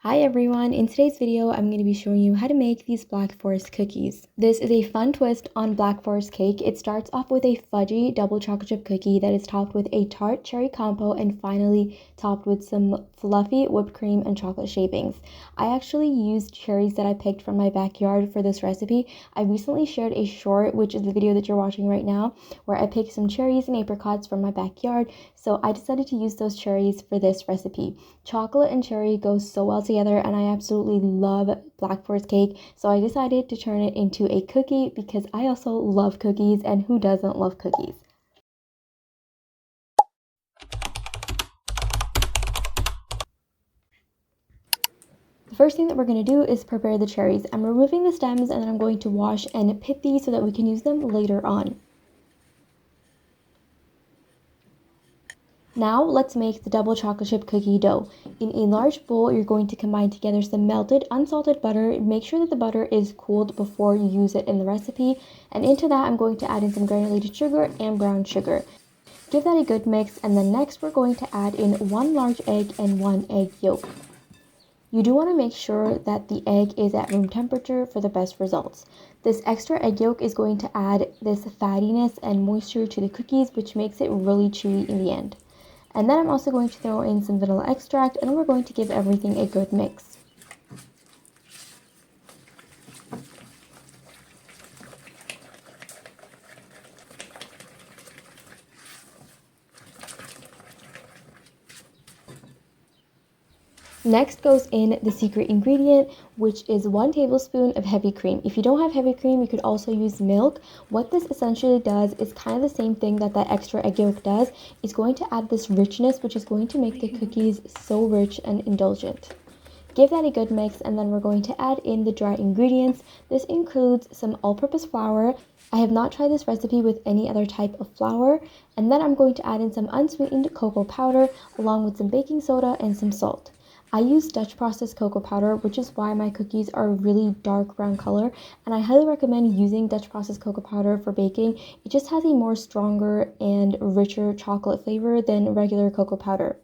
Hi everyone, in today's video I'm going to be showing you how to make these Black Forest cookies. This is a fun twist on Black Forest cake. It starts off with a fudgy double chocolate chip cookie that is topped with a tart cherry compote and finally topped with some fluffy whipped cream and chocolate shavings. I actually used cherries that I picked from my backyard for this recipe. I recently shared a short, which is the video that you're watching right now, where I picked some cherries and apricots from my backyard, so I decided to use those cherries for this recipe. Chocolate and cherry go so well together and I absolutely love Black Forest cake, so I decided to turn it into a cookie because I also love cookies, and who doesn't love cookies? The first thing that we're going to do is prepare the cherries. I'm removing the stems and then I'm going to wash and pit these so that we can use them later on. Now let's make the double chocolate chip cookie dough. In a large bowl, you're going to combine together some melted unsalted butter. Make sure that the butter is cooled before you use it in the recipe. And into that, I'm going to add in some granulated sugar and brown sugar. Give that a good mix, and then next we're going to add in 1 large egg and 1 egg yolk. You do want to make sure that the egg is at room temperature for the best results. This extra egg yolk is going to add this fattiness and moisture to the cookies, which makes it really chewy in the end. And then I'm also going to throw in some vanilla extract, and we're going to give everything a good mix. Next goes in the secret ingredient, which is 1 tablespoon of heavy cream. If you don't have heavy cream, you could also use milk. What this essentially does is kind of the same thing that extra egg yolk does. It's going to add this richness, which is going to make the cookies so rich and indulgent. Give that a good mix, and then we're going to add in the dry ingredients. This includes some all-purpose flour. I have not tried this recipe with any other type of flour. And then I'm going to add in some unsweetened cocoa powder along with some baking soda and some salt. I use Dutch processed cocoa powder, which is why my cookies are a really dark brown color, and I highly recommend using Dutch processed cocoa powder for baking. It just has a more stronger and richer chocolate flavor than regular cocoa powder.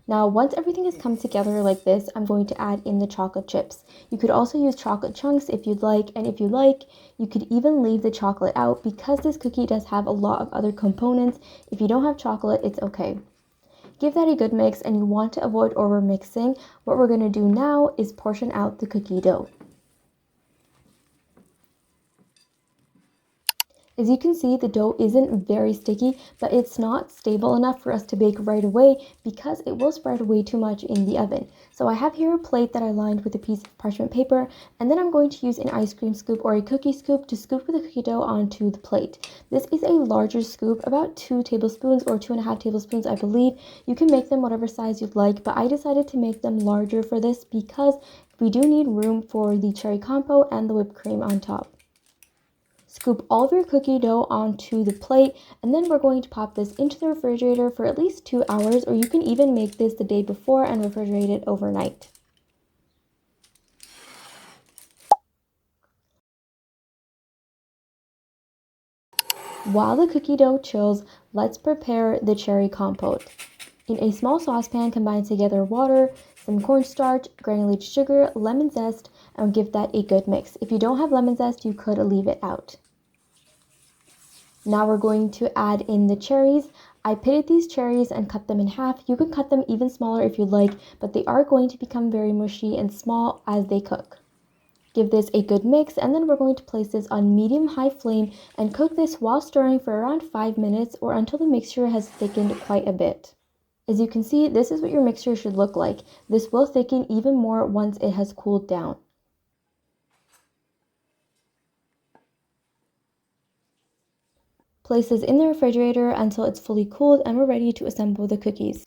Now, once everything has come together like this, I'm going to add in the chocolate chips. You could also use chocolate chunks if you'd like, and if you like, you could even leave the chocolate out because this cookie does have a lot of other components. If you don't have chocolate, it's okay. Give that a good mix, and you want to avoid over mixing. What we're going to do now is portion out the cookie dough. As you can see, the dough isn't very sticky, but it's not stable enough for us to bake right away because it will spread way too much in the oven. So I have here a plate that I lined with a piece of parchment paper, and then I'm going to use an ice cream scoop or a cookie scoop to scoop the cookie dough onto the plate. This is a larger scoop, about 2 tablespoons or 2.5 tablespoons, I believe. You can make them whatever size you'd like, but I decided to make them larger for this because we do need room for the cherry compote and the whipped cream on top. Scoop all of your cookie dough onto the plate, and then we're going to pop this into the refrigerator for at least 2 hours, or you can even make this the day before and refrigerate it overnight. While the cookie dough chills, let's prepare the cherry compote. In a small saucepan, combine together water, some cornstarch, granulated sugar, lemon zest, and give that a good mix. If you don't have lemon zest, you could leave it out. Now we're going to add in the cherries. I pitted these cherries and cut them in half. You can cut them even smaller if you'd like, but they are going to become very mushy and small as they cook. Give this a good mix, and then we're going to place this on medium-high flame and cook this while stirring for around 5 minutes or until the mixture has thickened quite a bit. As you can see, this is what your mixture should look like. This will thicken even more once it has cooled down. Place this in the refrigerator until it's fully cooled and we're ready to assemble the cookies.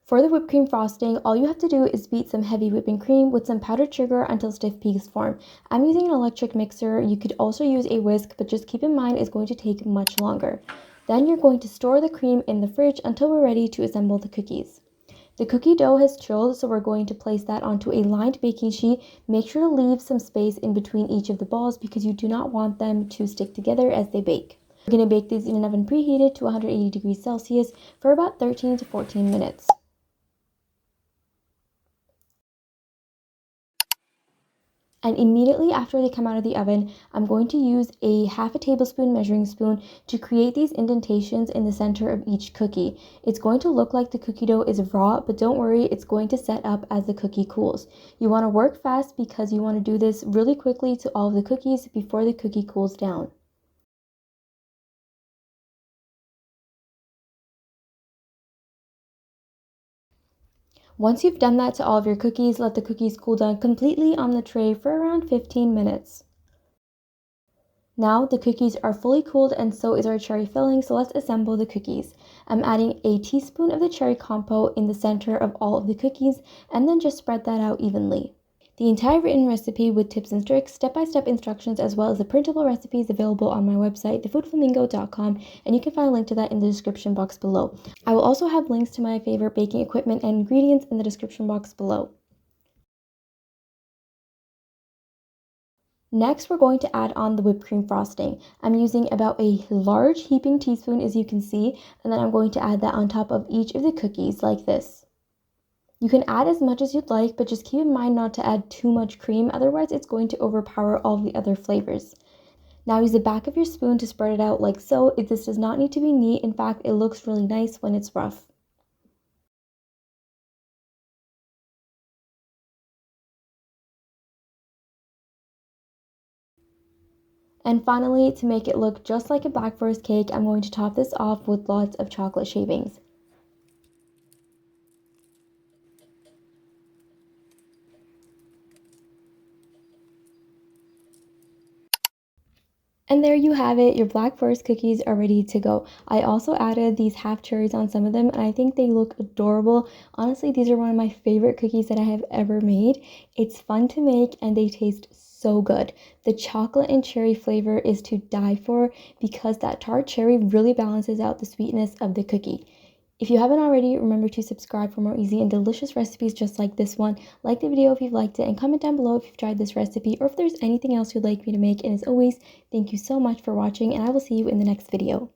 For the whipped cream frosting, all you have to do is beat some heavy whipping cream with some powdered sugar until stiff peaks form. I'm using an electric mixer. You could also use a whisk, but just keep in mind it's going to take much longer. Then you're going to store the cream in the fridge until we're ready to assemble the cookies. The cookie dough has chilled, so we're going to place that onto a lined baking sheet. Make sure to leave some space in between each of the balls because you do not want them to stick together as they bake. We're going to bake these in an oven preheated to 180 degrees Celsius for about 13 to 14 minutes. And immediately after they come out of the oven, I'm going to use a half a tablespoon measuring spoon to create these indentations in the center of each cookie. It's going to look like the cookie dough is raw, but don't worry, it's going to set up as the cookie cools. You want to work fast because you want to do this really quickly to all of the cookies before the cookie cools down. Once you've done that to all of your cookies, let the cookies cool down completely on the tray for around 15 minutes. Now the cookies are fully cooled and so is our cherry filling, so let's assemble the cookies. I'm adding a teaspoon of the cherry compote in the center of all of the cookies and then just spread that out evenly. The entire written recipe with tips and tricks, step-by-step instructions, as well as the printable recipes available on my website, thefoodflamingo.com, and you can find a link to that in the description box below. I will also have links to my favorite baking equipment and ingredients in the description box below. Next, we're going to add on the whipped cream frosting. I'm using about a large heaping teaspoon, as you can see, and then I'm going to add that on top of each of the cookies like this. You can add as much as you'd like, but just keep in mind not to add too much cream, otherwise it's going to overpower all the other flavors. Now use the back of your spoon to spread it out like so. This does not need to be neat. In fact, it looks really nice when it's rough. And finally, to make it look just like a Black Forest cake, I'm going to top this off with lots of chocolate shavings. And there you have it, your Black Forest cookies are ready to go. I also added these half cherries on some of them and I think they look adorable. Honestly, these are one of my favorite cookies that I have ever made. It's fun to make and they taste so good. The chocolate and cherry flavor is to die for because that tart cherry really balances out the sweetness of the cookie. If you haven't already, remember to subscribe for more easy and delicious recipes just like this one. Like the video if you've liked it and comment down below if you've tried this recipe or if there's anything else you'd like me to make. And as always, thank you so much for watching and I will see you in the next video.